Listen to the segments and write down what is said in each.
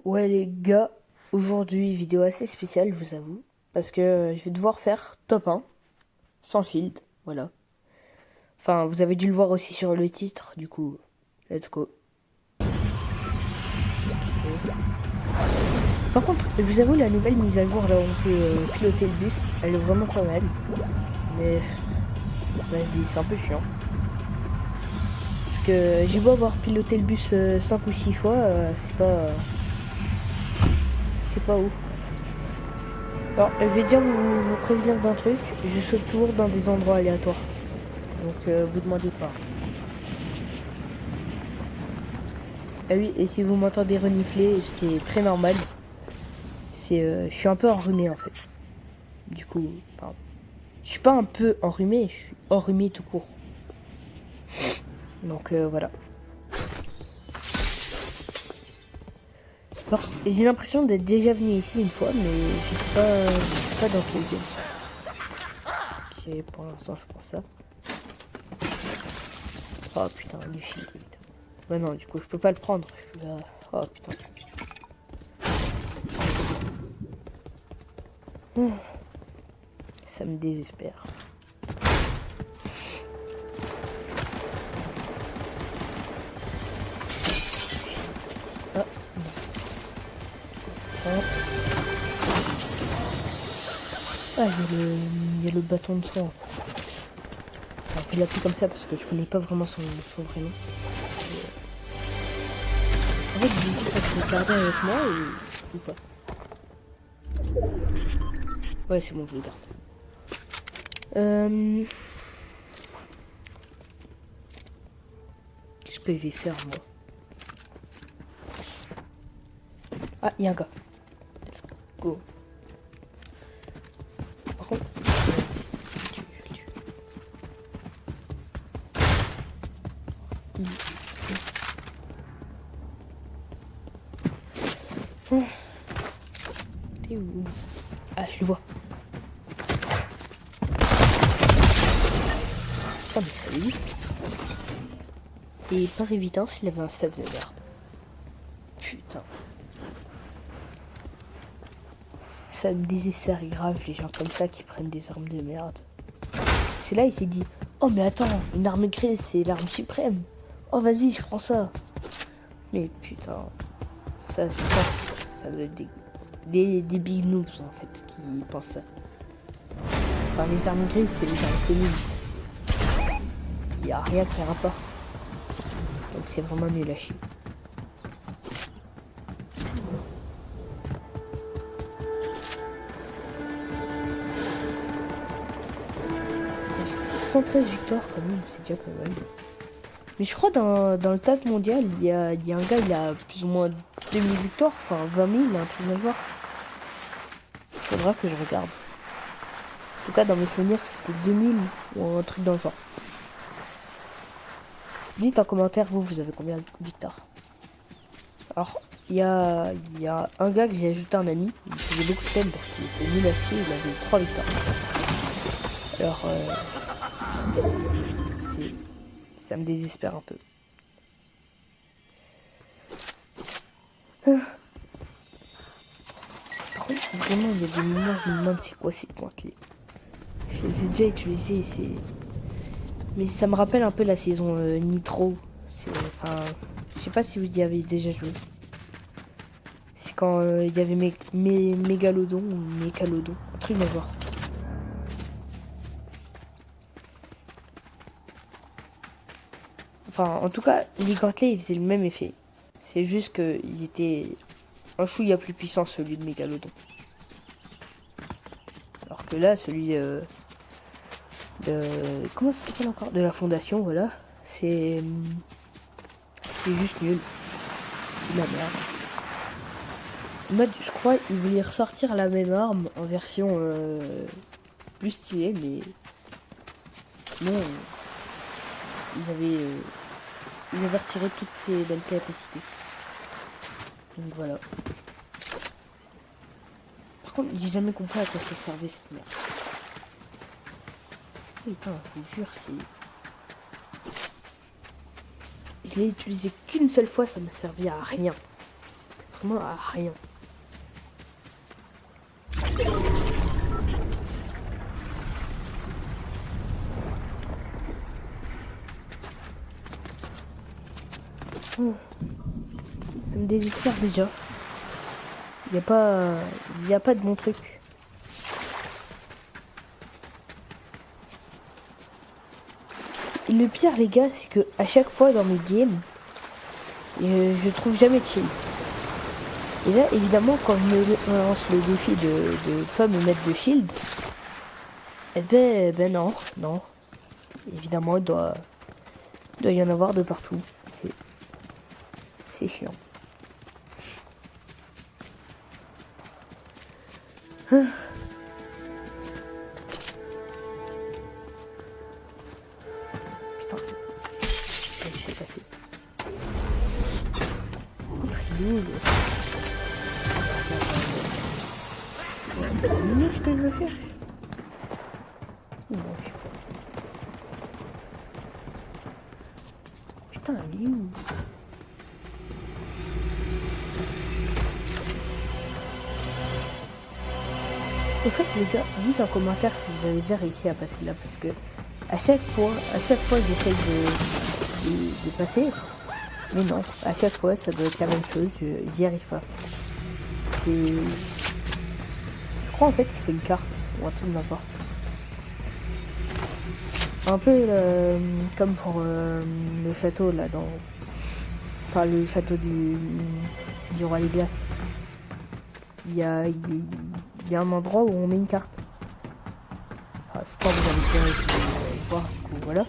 Ouais les gars, aujourd'hui vidéo assez spéciale, je vous avoue, parce que je vais devoir faire top 1, sans shield, voilà. Enfin, vous avez dû le voir aussi sur le titre, du coup, let's go. Par contre, je vous avoue, la nouvelle mise à jour, là, on peut piloter le bus, elle est vraiment pas mal. Mais, vas-y, c'est un peu chiant. Parce que j'ai beau avoir piloté le bus 5 ou 6 fois, c'est pas ouf, quoi. Alors, je vais déjà vous prévenir d'un truc, je saute toujours dans des endroits aléatoires. Donc, vous demandez pas. Ah oui, et si vous m'entendez renifler, c'est très normal. Je suis un peu enrhumé en fait. Du coup, pardon. Je suis pas un peu enrhumé, je suis enrhumé tout court. Donc voilà. Alors, j'ai l'impression d'être déjà venu ici une fois, mais je sais pas dans quel game. Ok, pour l'instant je prends ça. Oh putain, du shit, évidemment. Ouais non, du coup je peux pas le prendre. Je suis là. Oh putain. Ça me désespère. Ah, non. Ah, il y a le bâton de soin. Enfin, je l'appelle comme ça parce que je connais pas vraiment son vrai nom. En fait, j'hésite à se garder avec moi ou pas. Ouais, c'est bon, je le garde. Euh... Qu'est-ce que je vais faire, moi? Ah, il y a un gars. Let's go. Par contre... Oh, t'es où? Ah, je le vois. Putain, mais ça lui. Et par évidence, il avait un staff de verre. Putain. Ça me désespère grave, les gens comme ça qui prennent des armes de merde. C'est là, il s'est dit, oh mais attends, une arme grise, c'est l'arme suprême. Oh vas-y, je prends ça. Mais putain, ça, je pense, ça doit être des big noobs en fait qui pensent ça. Enfin, les armes grises, c'est les armes communes. Il n'y a rien qui rapporte. Donc c'est vraiment nul à chier. « 113 victoires quand même, c'est déjà pas mal. Mais je crois dans le top mondial, il y a un gars, il a plus ou moins 2000 victoires, enfin 20 000, un truc de voir. Faudra que je regarde. En tout cas, dans mes souvenirs, c'était 2000 ou un truc dans le genre. Dites en commentaire, vous avez combien de victoires? Alors, il y a un gars que j'ai ajouté un ami, il faisait beaucoup de peine parce qu'il était nul à chier, il avait 3 victoires. Alors, ça me désespère un peu. Par contre, vraiment, il y a des moments où je me demande c'est quoi ces points-clés. Je les ai déjà utilisés, c'est... Mais ça me rappelle un peu la saison Nitro. Enfin, je sais pas si vous y avez déjà joué. C'est quand il y avait Mégalodon ou Mécalodon, un truc de genre. Enfin, en tout cas, les gantelets, ils faisaient le même effet. C'est juste qu'ils étaient un chouïa plus puissant, celui de Mégalodon. Alors que là, celui de... Comment ça s'appelle encore? De la Fondation, voilà. C'est... C'est juste nul. C'est de la merde. En mode, je crois qu'ils voulaient ressortir la même arme en version plus stylée, mais... Non, ils avaient retiré toutes ces belles capacités. Donc voilà. Par contre, j'ai jamais compris à quoi ça servait cette merde. Putain, je vous jure, c'est... Je l'ai utilisé qu'une seule fois, ça m'a servi à rien. Vraiment à rien. Ça me désespère déjà. Il n'y a pas de bon truc. Et le pire les gars, c'est que à chaque fois dans mes games, je trouve jamais de shield. Et là évidemment quand je me lance le défi de pas me mettre de shield, eh ben non. Évidemment doit y en avoir de partout. C'est chiant. Putain, qu'est-ce qui s'est passé? Nul. C'est nul ce que je veux faire. Non, je sais pas. Putain, il est où? Au fait les gars, dites en commentaire si vous avez déjà réussi à passer là parce que à chaque fois j'essaye de passer, mais non, à chaque fois ça doit être la même chose, j'y arrive pas. Je crois en fait il faut une carte ou un truc n'importe. Un peu comme pour le château là dans. Enfin le château du roi des glaces. Il y a un endroit où on met une carte. Enfin, je crois que vous avez déjà voir, du coup, voilà.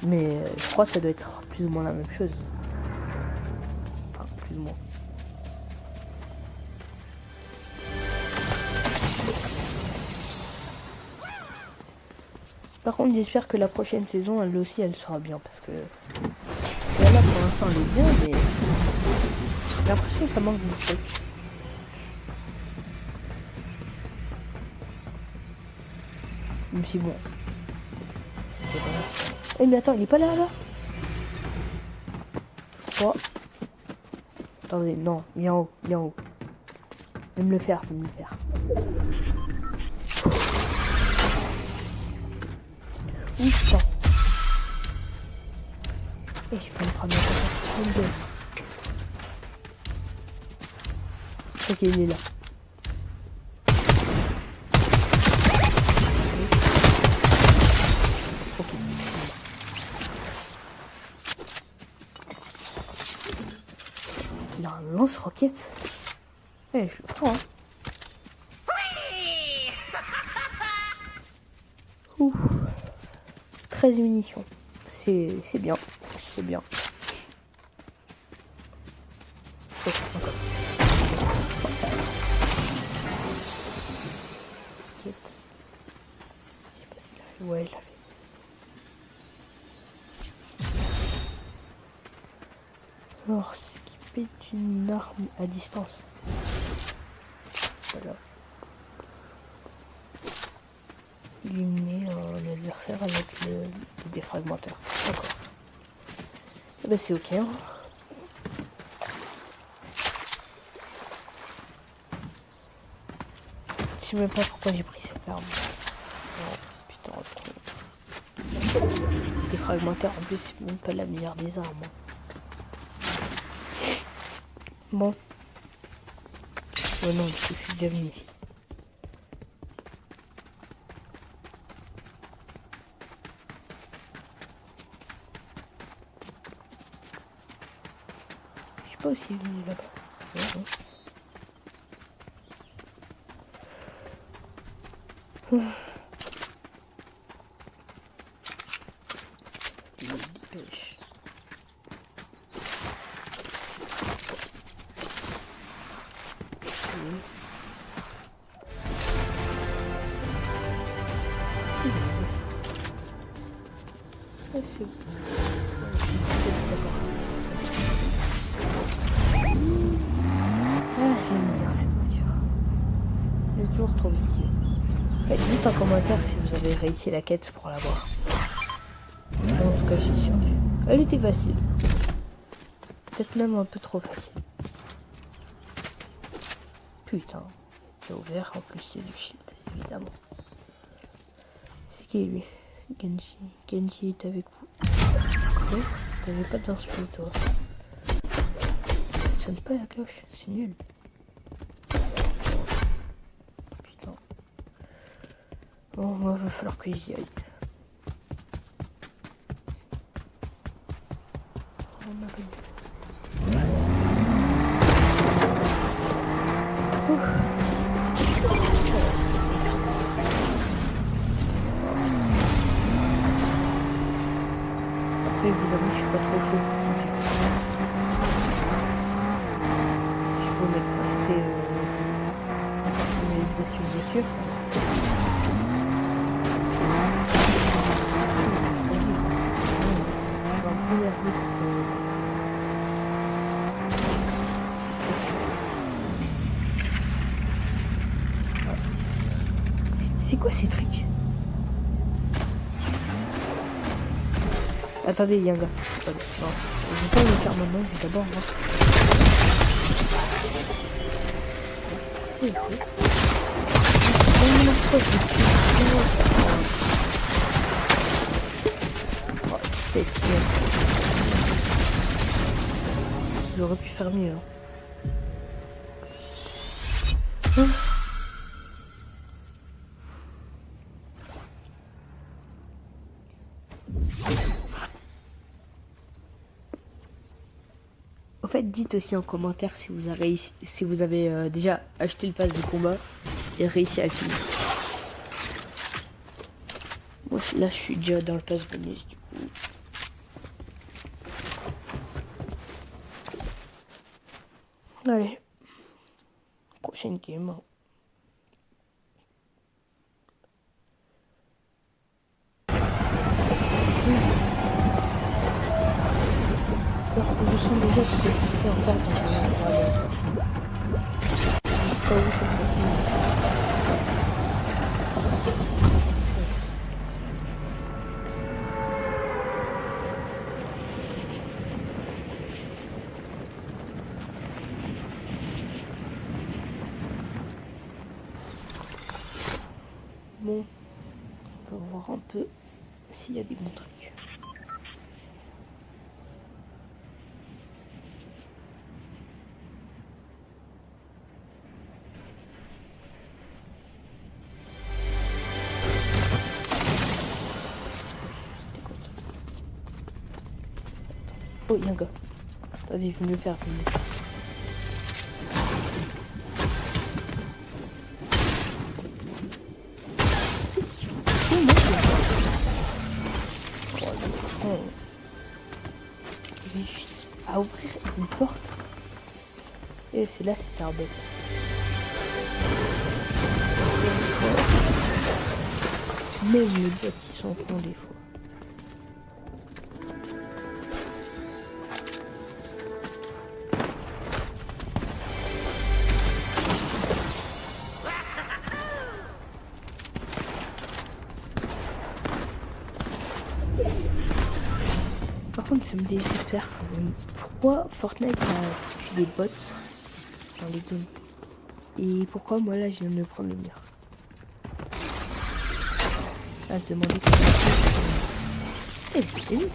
Mais je crois que ça doit être plus ou moins la même chose. Enfin, plus ou moins. Par contre, j'espère que la prochaine saison, elle aussi, elle sera bien. Parce que là, pour l'instant, elle est bien, mais j'ai l'impression que ça manque de trucs. Même si bon. C'était pas mal. Eh mais attends, il est pas là. Oh. Attendez, non, il est en haut, Fais me le faire. Ouh putain. Et il faut me prendre la tête. Ok, il est là. Il a un lance-roquette. Eh, je suis prêt, hein. Ouh. 13 munitions. C'est bien. C'est bien. Oh, encore. Je sais pas s'il a fait. Ouais, il l'a fait. Alors, s'équiper d'une arme à distance. Voilà. Éliminer un adversaire avec le défragmenteur. D'accord. Et bah c'est ok. Hein. Je sais même pas pourquoi j'ai pris cette arme. Oh, putain, trop. Défragmenteur en plus c'est même pas la meilleure des armes. Bon. Ouais non, je suis déjà venu ici. Je suis pas aussi venu là-bas. Ouais, non. Dépêche. Toujours trop stylé. Dites en commentaire si vous avez réussi la quête pour l'avoir. En tout cas, je suis sûr. Elle était facile. Peut-être même un peu trop facile. Putain. J'ai ouvert, en plus il y a du shield, évidemment. C'est qui lui? Genji. Genji est avec vous. Quoi? T'avais pas d'inspi toi. Ça sonne pas la cloche, c'est nul. Putain. Bon, moi va falloir que j'y aille. Oh, ma gueule. Après, évidemment, je suis pas trop fou. Je peux mettre la personnalisation de voiture. Je vais en première vie. C'est quoi ces trucs? Attendez, il y a un gars. Attendez, non. Je vais pas le faire maintenant, je vais d'abord voir. C'est vrai. Oh, c'est bien. J'aurais pu faire mieux. Hein. Au fait, dites aussi en commentaire si vous avez, déjà acheté le pass de combat et réussi à le finir. Moi là je suis déjà dans le pass bonus du coup. Allez, prochaine game. Alors que je sens déjà que c'est fait encore dans un endroit aléatoire. Je sais pas où cette fois-ci. Bon, on va voir un peu s'il y a des bons trucs. Oh, il y a un gars. Attendez, je vais me le faire. À ouvrir une porte. Et c'est là, c'était un bête. Même les bêtes, ils sont cons des fois. Par contre, ça me désespère quand même. Pourquoi Fortnite a foutu des bots dans les games? Et pourquoi moi là je viens de me prendre le mur? Ah, je demandais comment c'est vite.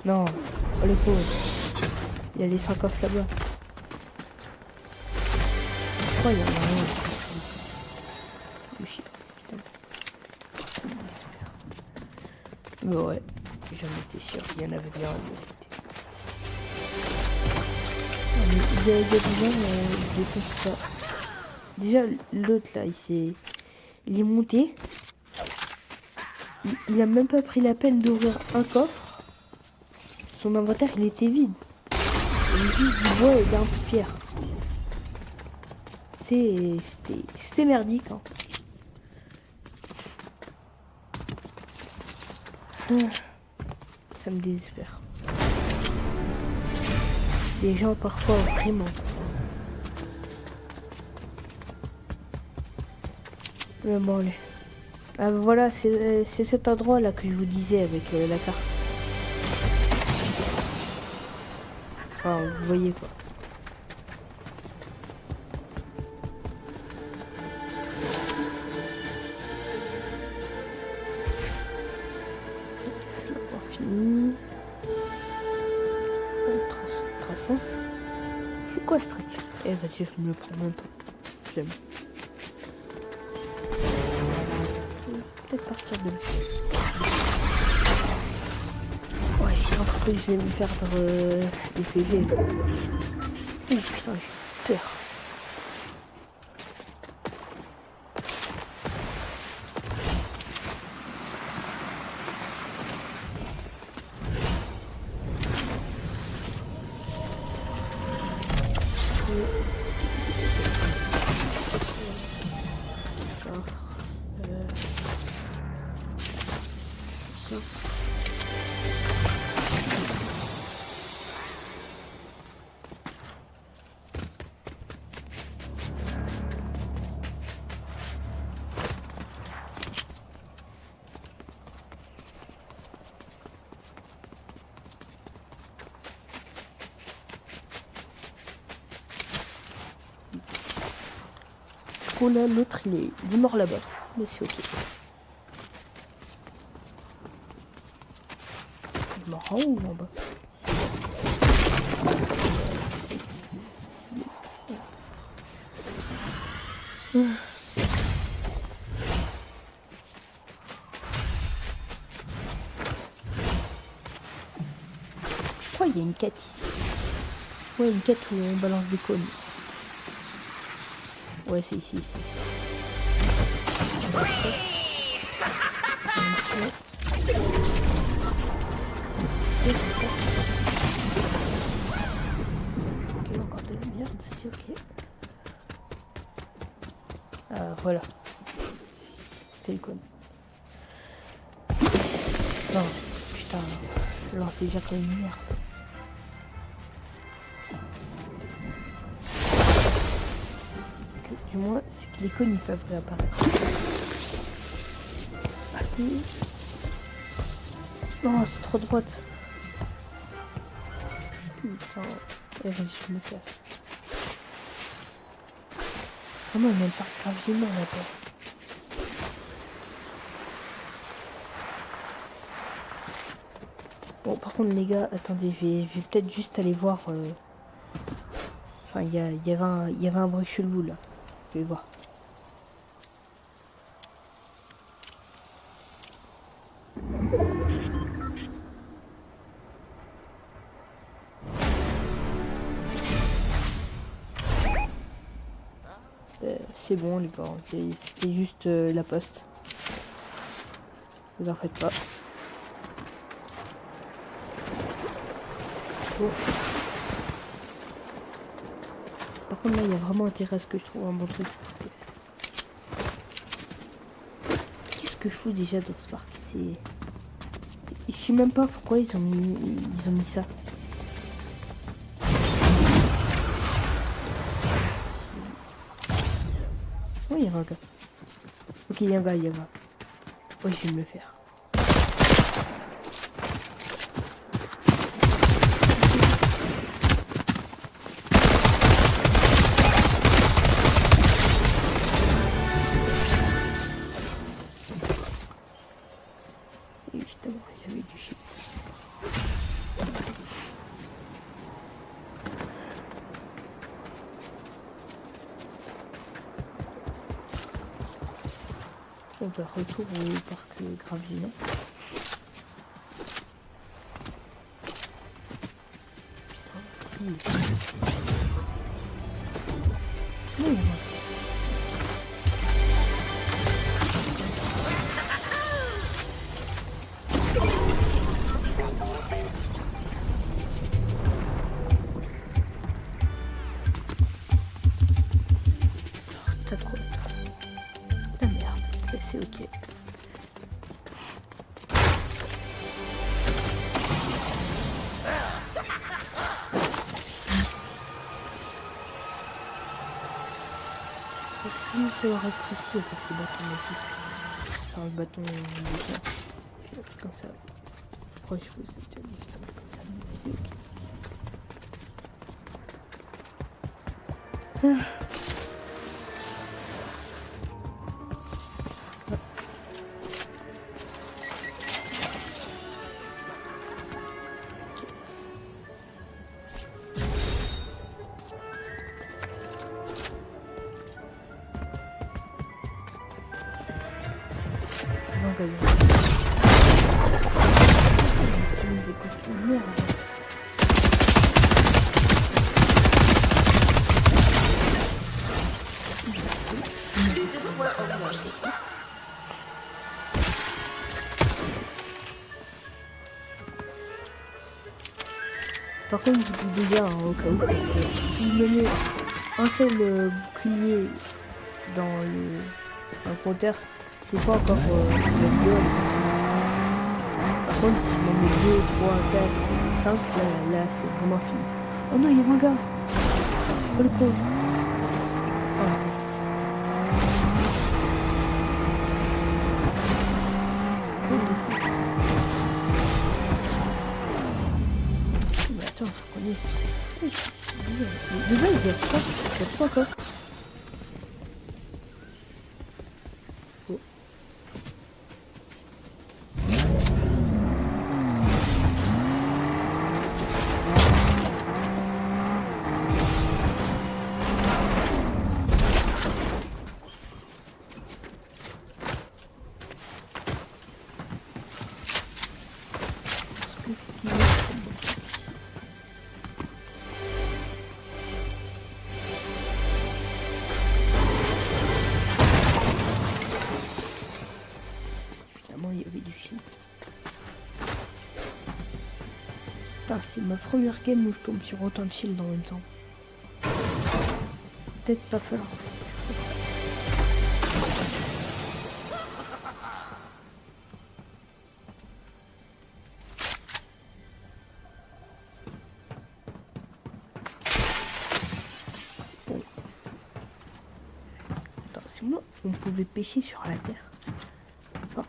Non, oh le pauvre. Il y a les 5 coffres là-bas. Pourquoi il y en a un? Mais ouais, j'en étais sûr, il y en avait bien en vérité. Il y a des gens, ils défoncent ça. Déjà, l'autre là, il est monté. Il a même pas pris la peine d'ouvrir un coffre. Son inventaire, il était vide. Il y a juste du bois et d'un peu de pierre. C'était merdique, hein. Ça me désespère. Les gens parfois vraiment. Mais bon, allez. Ah, voilà, c'est cet endroit là que je vous disais avec la carte. Enfin, vous voyez quoi. C'est quoi ce truc? Eh vas-y, je me le prends même pas. J'aime. Peut-être partir de là. Ouais, j'ai cru que je vais me perdre des PV. Oui, putain, j'ai peur. Oh là, l'autre il est mort là-bas, mais c'est ok. Il est mort en haut ou en bas? Je crois qu'il y a une quête ici. Ouais, une quête où on balance des cônes. Ouais, c'est ici, ici. Ok, encore de la merde, c'est ok. Ah, voilà. C'était le cône. Non, putain, je lance déjà comme une merde. Du moins, c'est que les cônes ils peuvent réapparaître. Allez. Non, c'est trop droite. Putain, et vas-y, je me casse. Vraiment, il même pas gravement là-bas. Bon, par contre, les gars, attendez, je vais peut-être juste aller voir. Enfin, il y avait un bruit chelou là. Je vais voir. C'est bon, les gars, c'était juste la poste. Vous en faites pas. Bon. Par contre, là, il y a vraiment intérêt à ce que je trouve un bon truc. Qu'est-ce que je fous déjà dans ce parc? Je sais même pas pourquoi ils ont mis ça. Oh, il y a un gars. Ok, il y a un gars, Ouais, je vais me le faire. Et justement, j'avais du shit. On va retour au parc Graveline. Putain, t'as trop la merde, c'est ok. Il faut être ici avec le bâton magique. Enfin, le bâton magique. Comme ça. Je crois que je vous ai déjà dit comme ça, mais c'est ok. gars. Utilise des costumes de merde. Par contre, je dis déjà au cas où, parce que si je mets un seul bouclier dans le compteur, c'est pas encore la vidéo. Par contre, si je m'en mets 2, 3, 4, 5, là c'est vraiment fini. Oh non, il y a un gars. Oh le pauvre. Oh, attends. Mais attends, faut qu'on ait... De base, il y a pas encore. Oh. Il y avait du film. C'est ma première game où je tombe sur autant de shield en même temps. Peut-être pas falloir. Bon. Attends, sinon on pouvait pêcher sur la terre. Pas.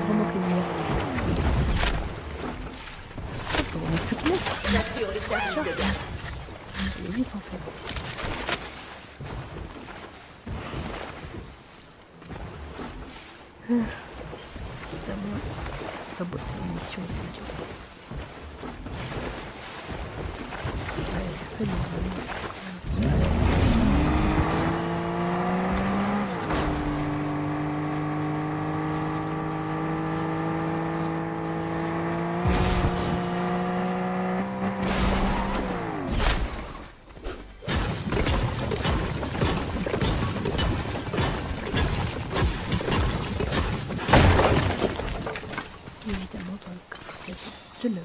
Vraiment que on est plus clair. J'assure le service de garde. C'est vite en fait. Évidemment, la boîte de munitions est idiote. Ouais, je fais le... Évidemment dans le coffre de la mer.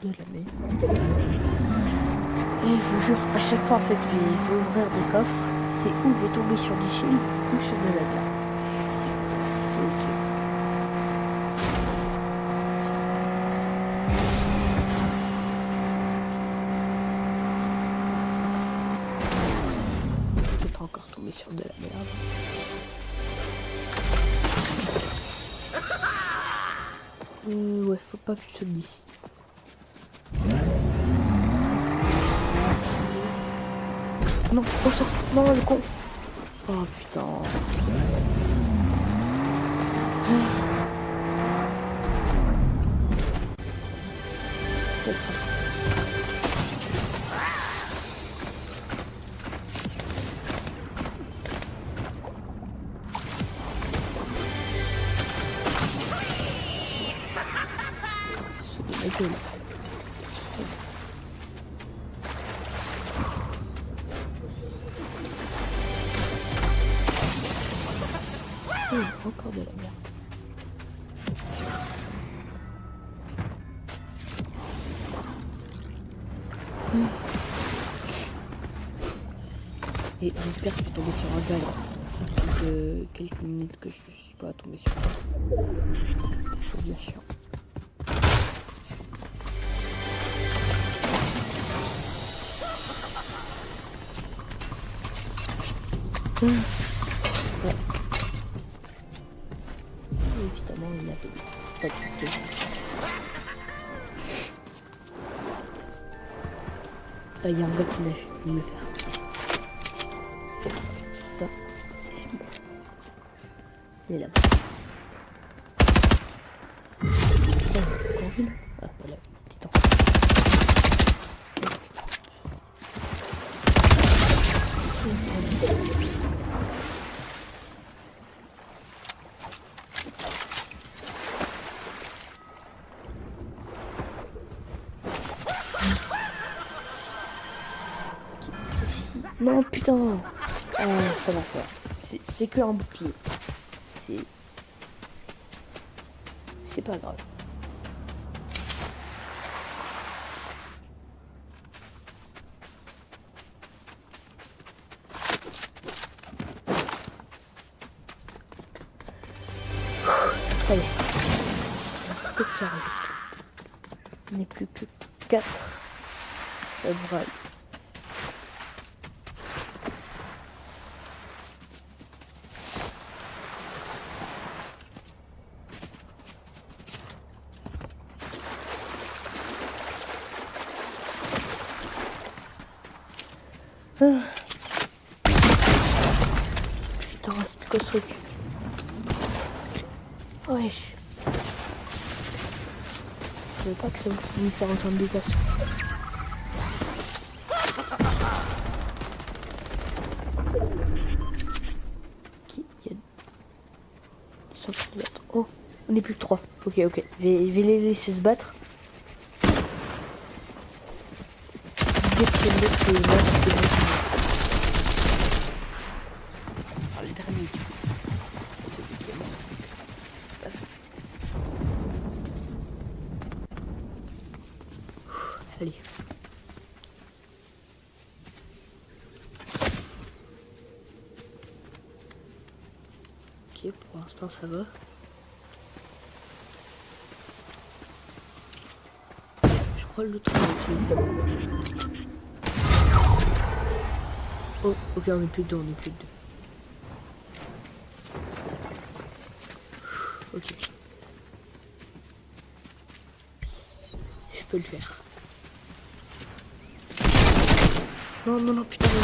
De la mer. Et je vous jure, à chaque fois en fait que je vais ouvrir des coffres, c'est où je vais tomber sur du shield ou sur de la mer. C'est ok. Peut-être encore tomber sur de la merde. Ouais, faut pas que je saute d'ici. Non, on sort. Non, le con. Oh putain. C'est de ma gueule. Encore de la merde. Et j'espère que je vais tomber sur un gars là. Ça fait quelques minutes que je suis pas tombé sur un. C'est bien chiant. Ouais. Évidemment, il n'avait pas de tête. Là, il y a un gars qui nage, il me faire. vu là? Ah, voilà, titan. Non, putain. Ah, ça va faire. C'est que un bouclier. C'est pas grave. Allez. Peut-être que ça arrive. Il n'est plus que 4. Ça devrait aller. Ah. Putain, c'était quoi ce truc? Wesh. Je savais pas que ça pouvait me faire autant de dégâts. Ok, il y a... Ils sont tous battre. Oh, on est plus que 3. Ok, ok. Je vais les laisser se battre. Dès que l'autre est là, c'est bon. Ah, le dernier, du coup. Celui qui est mort. C'est pas ça. Allez. Ok, pour l'instant ça va. Je crois l'autre est. Oh, ok, on est plus de deux, Ok. Je peux le faire. Non, non, non, putain, non.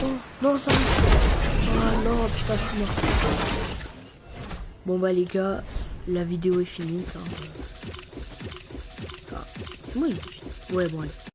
Oh, non, ça arrive. Oh non, putain, je suis mort. Bon bah les gars, la vidéo est finie. Enfin, c'est moi. Ouais, bon allez.